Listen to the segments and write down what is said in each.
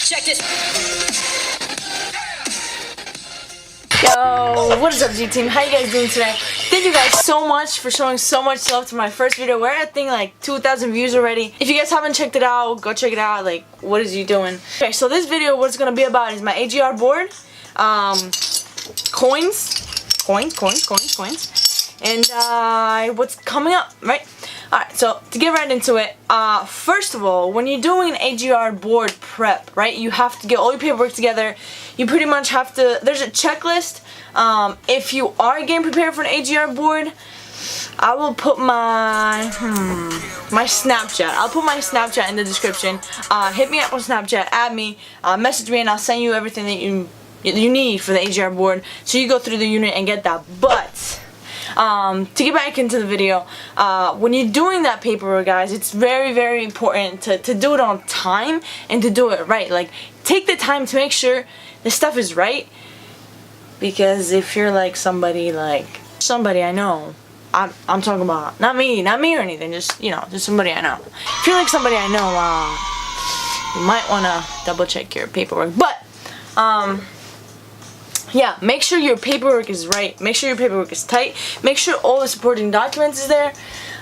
Check this. Yo, what is up, GTEAM? How you guys doing today? Thank you guys so much for showing so much love to my first video. We're at, I think, like 2,000 views already. If you guys haven't checked it out, go check it out. Like, what is you doing? Okay, so this video, what it's gonna be about is my AGR board, coins, and what's coming up, right? Alright, so to get right into it, first of all, when you're doing an AGR board prep, right, you have to get all your paperwork together. You pretty much have to, there's a checklist. If you are getting prepared for an AGR board, I will put my Snapchat. I'll put my Snapchat in the description. Hit me up on Snapchat, add me, message me, and I'll send you everything that you need for the AGR board, so you go through the unit and get that. But to get back into the video, when you're doing that paperwork, guys, it's very, very important to do it on time and to do it right. Like, take the time to make sure the stuff is right, because if you're like somebody I know, I'm talking about not me or anything, just, you know, just somebody I know. If you're like somebody I know, you might want to double check your paperwork. But yeah, make sure your paperwork is right. Make sure your paperwork is tight. Make sure all the supporting documents is there.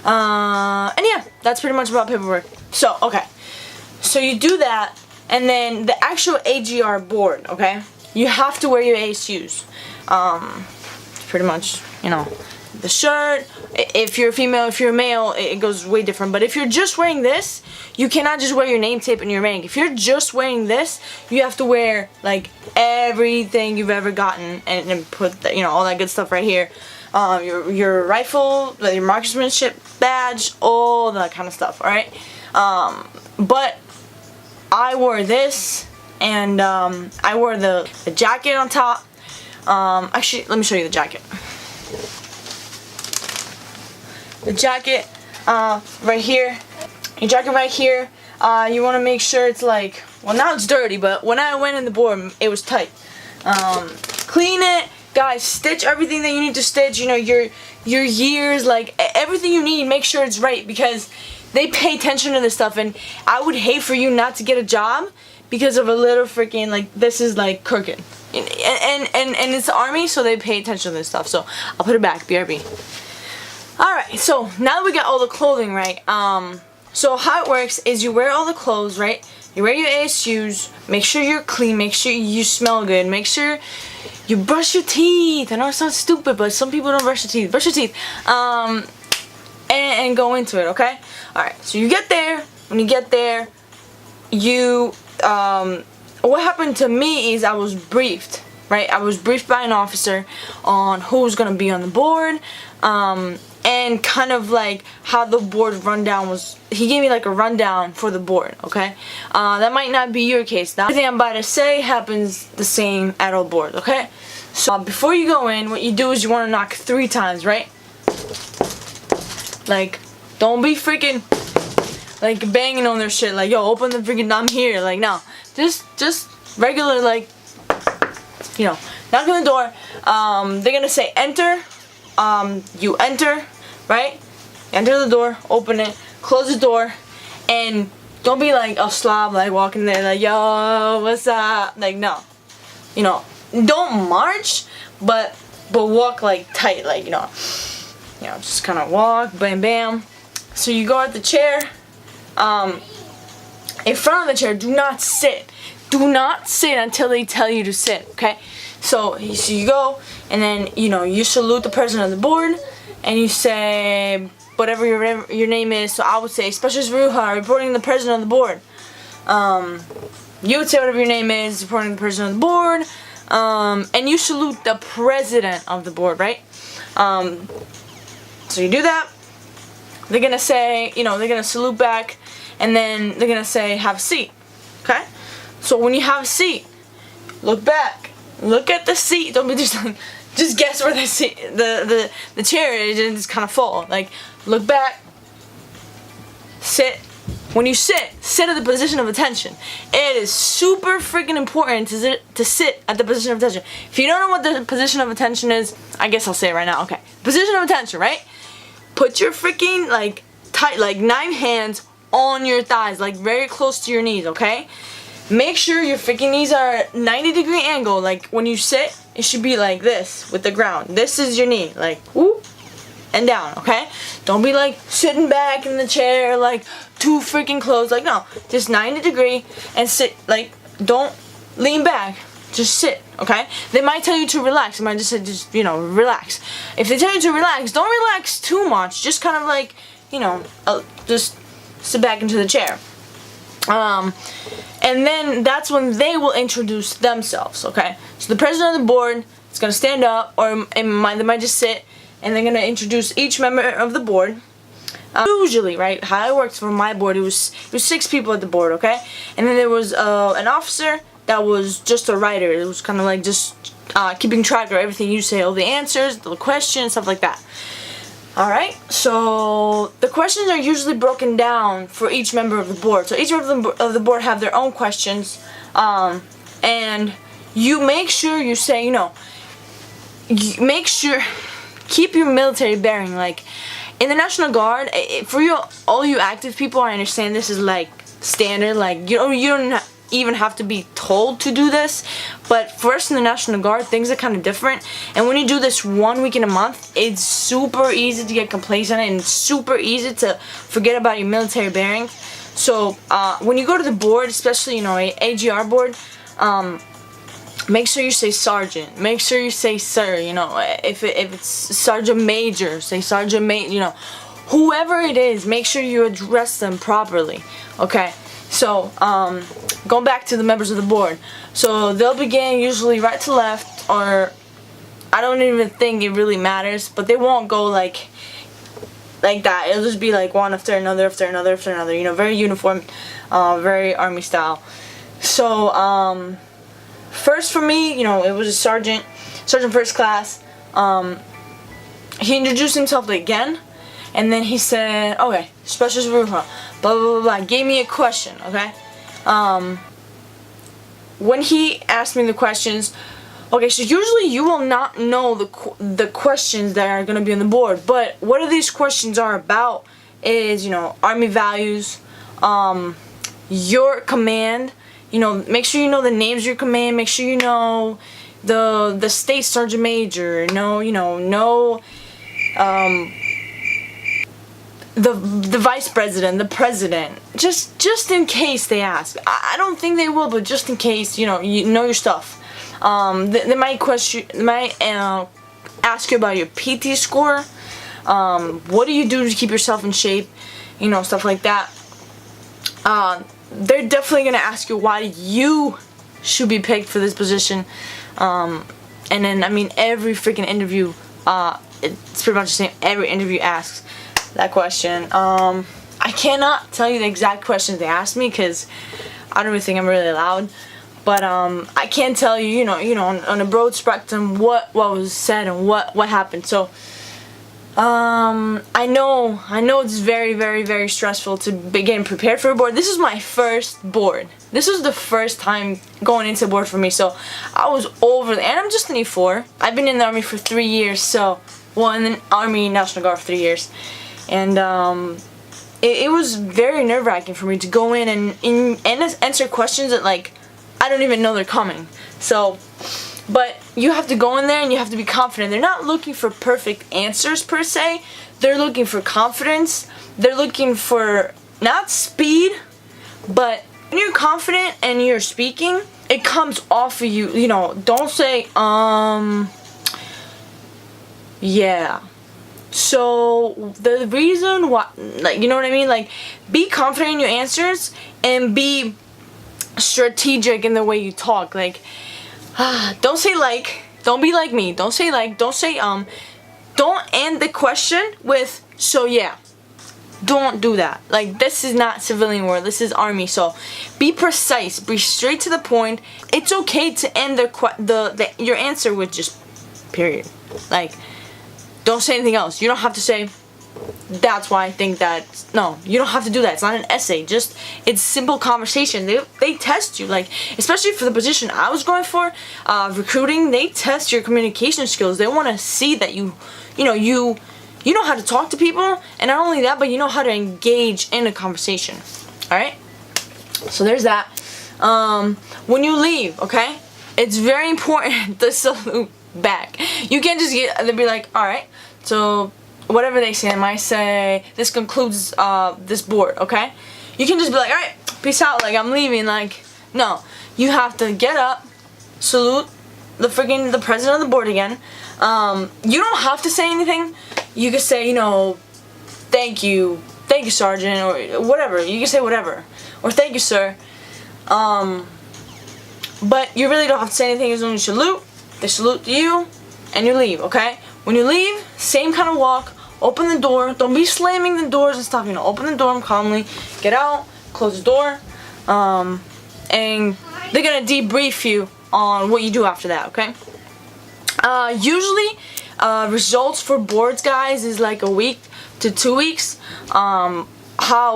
And yeah, that's pretty much about paperwork. So, okay. So you do that, and then the actual AGR board, okay? You have to wear your ASUs. Pretty much, you know, the shirt. If you're a female, if you're a male, it goes way different. But if you're just wearing this, you cannot just wear your name tape and your rank. If you're just wearing this, you have to wear like everything you've ever gotten and put the, you know, all that good stuff right here. Your rifle, your marksmanship badge, all that kind of stuff. All right. But I wore this, and I wore the jacket on top. Actually, let me show you the jacket. The jacket right here. Your jacket right here. You want to make sure it's like, well, now it's dirty, but when I went in the board, it was tight. Clean it, guys. Stitch everything that you need to stitch. You know, your years, like everything you need. Make sure it's right, because they pay attention to this stuff, and I would hate for you not to get a job because of a little freaking, like, this is like crooked. And it's the army, so they pay attention to this stuff. So I'll put it back. BRB. Alright, so now that we got all the clothing right, so how it works is you wear all the clothes, right? You wear your ASUs, make sure you're clean, make sure you smell good, make sure you brush your teeth. I know it sounds stupid, but some people don't brush their teeth. Brush your teeth, and go into it, okay? Alright, so you get there. When you get there, you, what happened to me is I was briefed, right? I was briefed by an officer on who's gonna be on the board, and kind of like how the board rundown was. He gave me like a rundown for the board, okay? That might not be your case. Now, everything I'm about to say happens the same at all boards, okay? So before you go in, what you do is you want to knock 3 times, right? Like, don't be freaking like banging on their shit, like, yo, open the freaking, I'm here. Like, no, just regular, like, you know, knock on the door. They're gonna say enter. You enter, right? Enter the door, open it, close the door, and don't be like a slob, like walking there like, yo, what's up? Like, no, you know, don't march, but walk like tight, like, you know, just kind of walk, bam, bam. So you go at the chair, in front of the chair. Do not sit. Do not sit until they tell you to sit, okay? So you go, and then, you know, you salute the president of the board, and you say whatever your name is. So I would say Specialist Ruha, reporting the president of the board. You would say whatever your name is, reporting the president of the board, and you salute the president of the board, right? So you do that. They're gonna say, you know, they're gonna salute back, and then they're gonna say, have a seat, okay? So when you have a seat, look back. Look at the seat. Don't be just guess where the seat, the chair is, and it's kind of full. Like, look back. Sit. When you sit at the position of attention. It is super freaking important to sit at the position of attention. If you don't know what the position of attention is, I guess I'll say it right now. Okay. Position of attention, right? Put your freaking, like, tight, like, 9 hands on your thighs, like, very close to your knees, okay? make sure your freaking knees are 90-degree angle. Like when you sit, it should be like this with the ground. This is your knee, like whoop and down, okay? Don't be like sitting back in the chair like too freaking close. Like no, just 90-degree and sit. Like don't lean back. Just sit, okay? They might tell you to relax. They might just say, just, you know, relax. If they tell you to relax, don't relax too much. Just kind of like, you know, just sit back into the chair. And then that's when they will introduce themselves, okay? So the president of the board is going to stand up, or they might just sit, and they're going to introduce each member of the board. Usually, right, how it works for my board, it was 6 people at the board, okay? And then there was an officer that was just a writer. It was kind of like just keeping track of everything you say, all the answers, the questions, stuff like that. Alright, so the questions are usually broken down for each member of the board. So each member of the board have their own questions, and you make sure you say, you know, keep your military bearing. Like in the National Guard, for you, all you active people, I understand this is like standard. Like you don't even have to be told to do this, but for us in the National Guard, things are kind of different. And when you do this 1 week in a month, it's super easy to get complacent and super easy to forget about your military bearings. So when you go to the board, especially, you know, AGR board, make sure you say sergeant, make sure you say sir. You know, if it's sergeant major, say sergeant major. You know, whoever it is, make sure you address them properly, okay? So, going back to the members of the board. So, they'll begin usually right to left, or I don't even think it really matters, but they won't go like that. It'll just be like one after another, after another, after another, you know, very uniform, very army style. So, first for me, you know, it was a sergeant first class. He introduced himself again. And then he said, okay, specialist blah, blah, blah, blah, gave me a question, okay? When he asked me the questions, okay, so usually you will not know the questions that are going to be on the board, but what these questions are about is, you know, Army values, your command, you know, make sure you know the names of your command, make sure you know the state sergeant major, the vice president, the president, just in case they ask. I don't think they will, but just in case, you know your stuff. They might ask you about your PT score. What do you do to keep yourself in shape? You know, stuff like that. They're definitely gonna ask you why you should be picked for this position. And then, I mean, every freaking interview, it's pretty much the same. Every interview asks that question. I cannot tell you the exact questions they asked me because I don't really think I'm really allowed. But I can tell you, you know, on a broad spectrum, what was said and what happened. So I know it's very, very, very stressful to begin prepared for a board. This is my first board. This was the first time going into a board for me. So I was over, and I'm just an E4. I've been in the Army for 3 years. So, well, in the Army National Guard for 3 years. And it was very nerve-wracking for me to go in and answer questions that, like, I don't even know they're coming. So, but you have to go in there and you have to be confident. They're not looking for perfect answers per se. They're looking for confidence. They're looking for not speed, but when you're confident and you're speaking, it comes off of you. You know, don't say yeah. So the reason why, like, you know what I mean? Like, be confident in your answers and be strategic in the way you talk. Like, don't say like, don't be like me. Don't say like, don't say don't end the question with so yeah. Don't do that. Like, this is not civilian war. This is Army. So be precise. Be straight to the point. It's okay to end your answer with just period. Like, don't say anything else. You don't have to say, that's why I think that. No, you don't have to do that. It's not an essay. Just, it's simple conversation. They test you. Like, especially for the position I was going for, recruiting, they test your communication skills. They want to see that you know how to talk to people, and not only that, but you know how to engage in a conversation. Alright? So there's that. When you leave, okay, it's very important to salute back. You can't just they'll be like, alright, so whatever they say, I might say, this concludes this board, okay? You can just be like, alright, peace out, like, I'm leaving, like, no. You have to get up, salute the president of the board again. You don't have to say anything. You can say, you know, thank you, sergeant, or whatever. You can say whatever, or thank you, sir. But you really don't have to say anything as long as you salute. They salute you, and you leave, okay? When you leave, same kind of walk. Open the door. Don't be slamming the doors and stuff. You know, open the door calmly. Get out. Close the door. And they're gonna debrief you on what you do after that, okay? Usually, results for boards, guys, is like a week to 2 weeks. How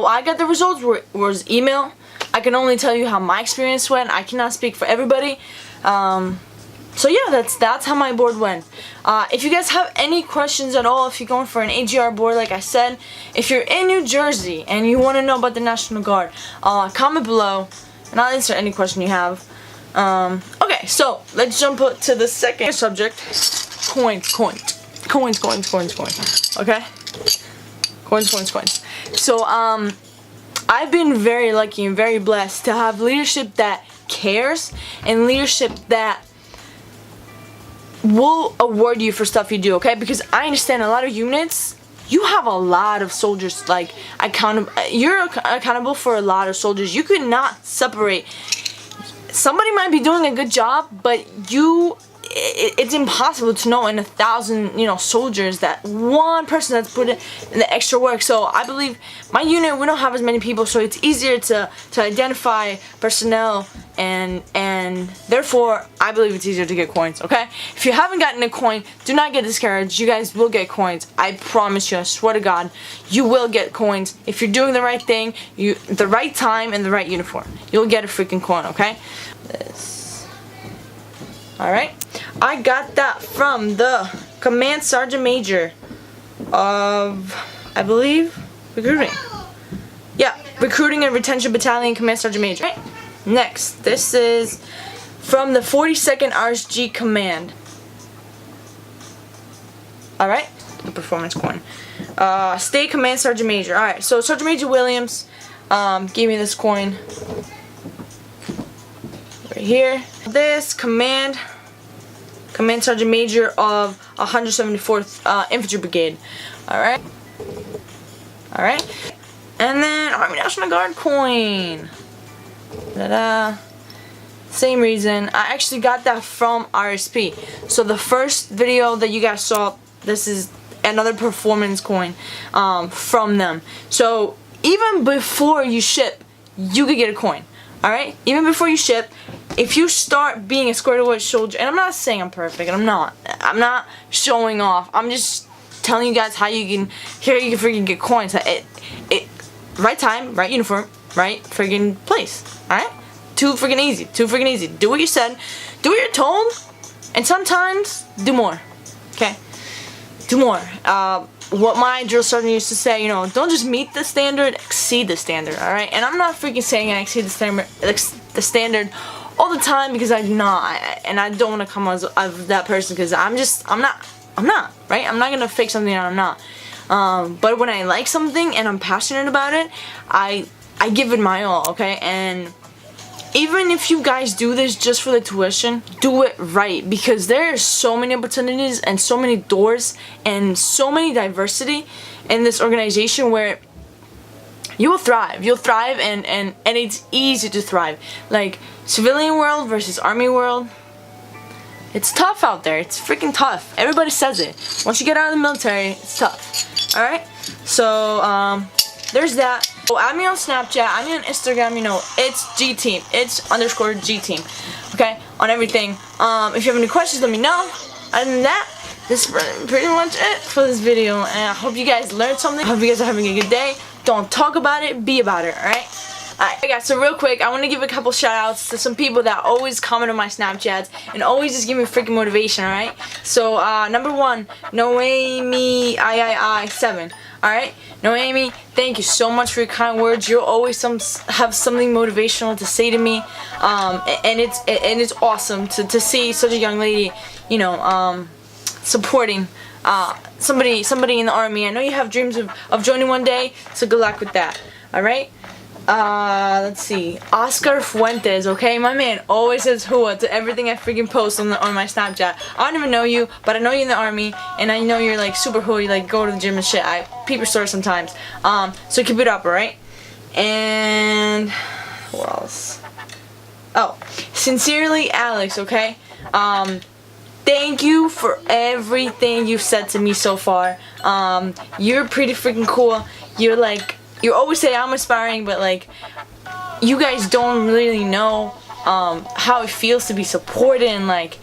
I got the results was email. I can only tell you how my experience went. I cannot speak for everybody. So yeah, that's how my board went. If you guys have any questions at all, if you're going for an AGR board, like I said, if you're in New Jersey and you want to know about the National Guard, comment below and I'll answer any question you have. Okay, so let's jump to the second subject. Coins. Okay? Coins. So, I've been very lucky and very blessed to have leadership that cares and leadership that will award you for stuff you do, okay? Because I understand a lot of units, you have a lot of soldiers, like, you're accountable for a lot of soldiers. You could not separate. Somebody might be doing a good job, but it's impossible to know in 1,000, you know, soldiers that one person that's put in the extra work. So I believe my unit, we don't have as many people, so it's easier to identify personnel, and therefore I believe it's easier to get coins, okay? If you haven't gotten a coin, do not get discouraged. You guys will get coins. I promise you, I swear to God, you will get coins. If you're doing the right thing, the right time, and the right uniform, you'll get a freaking coin, okay? Alright, I got that from the Command Sergeant Major of, I believe, recruiting. Yeah, Recruiting and Retention Battalion Command Sergeant Major. Right. Next, this is from the 42nd RSG Command. Alright, the performance coin. State Command Sergeant Major. Alright, so Sergeant Major Williams gave me this coin. Right here. This Command Sergeant Major of 174th Infantry Brigade. Alright. And then Army National Guard coin. Same reason. I actually got that from RSP. So the first video that you guys saw, this is another performance coin from them. So even before you ship, you could get a coin. Alright? Even before you ship, if you start being a squared away soldier, and I'm not saying I'm perfect, and I'm not showing off. I'm just telling you guys how you can freaking get coins. Right time, right uniform, right freaking place. Alright? Too freaking easy. Do what you said, do what you're told, and sometimes do more. Okay? Do more. What my drill sergeant used to say, you know, don't just meet the standard, exceed the standard, alright? And I'm not freaking saying I exceed the standard all the time, because I'm not, and I don't want to come as that person, because I'm not, right? I'm not gonna fake something that I'm not. But when I like something and I'm passionate about it, I give it my all, okay? And even if you guys do this just for the tuition, do it right, because there are so many opportunities and so many doors and so many diversity in this organization where you will thrive. You'll thrive, and it's easy to thrive. Like, civilian world versus army world, it's tough out there. It's freaking tough. Everybody says it. Once you get out of the military, it's tough. Alright? So, there's that. So add me on Snapchat, add me on Instagram, you know, it's GTEAM. It's _GTEAM. Okay? On everything. If you have any questions, let me know. Other than that, this is pretty much it for this video. And I hope you guys learned something. I hope you guys are having a good day. Don't talk about it, be about it, alright? Alright guys, so real quick, I want to give a couple shout outs to some people that always comment on my Snapchats and always just give me freaking motivation, alright? So, number one, Noemi III7. Alright? Noemi, thank you so much for your kind words. You'll always have something motivational to say to me. And it's awesome to see such a young lady, you know, supporting somebody in the army. I know you have dreams of joining one day, so good luck with that. Alright? Let's see. Oscar Fuentes, okay? My man always says hua to everything I freaking post on my Snapchat. I don't even know you, but I know you're in the army, and I know you're like super hua. You like go to the gym and shit. I peep your stories sometimes. So keep it up, alright? And what else? Oh, sincerely, Alex, okay? Thank you for everything you've said to me so far. You're pretty freaking cool. You always say I'm inspiring, but like, you guys don't really know how it feels to be supported, and like,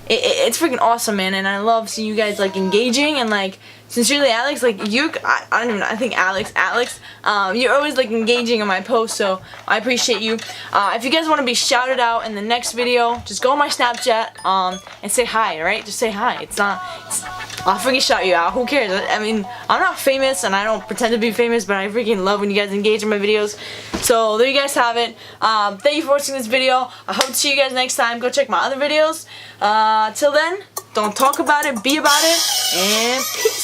it's freaking awesome, man. And I love seeing you guys like engaging, and like, sincerely, Alex, like I don't even know, I think Alex, you're always like engaging in my posts, so I appreciate you. If you guys want to be shouted out in the next video, just go on my Snapchat and say hi, alright? Just say hi. I'll freaking shout you out. Who cares? I mean, I'm not famous, and I don't pretend to be famous, but I freaking love when you guys engage in my videos. So there you guys have it. Thank you for watching this video. I hope to see you guys next time. Go check my other videos. Till then, don't talk about it, be about it, and peace.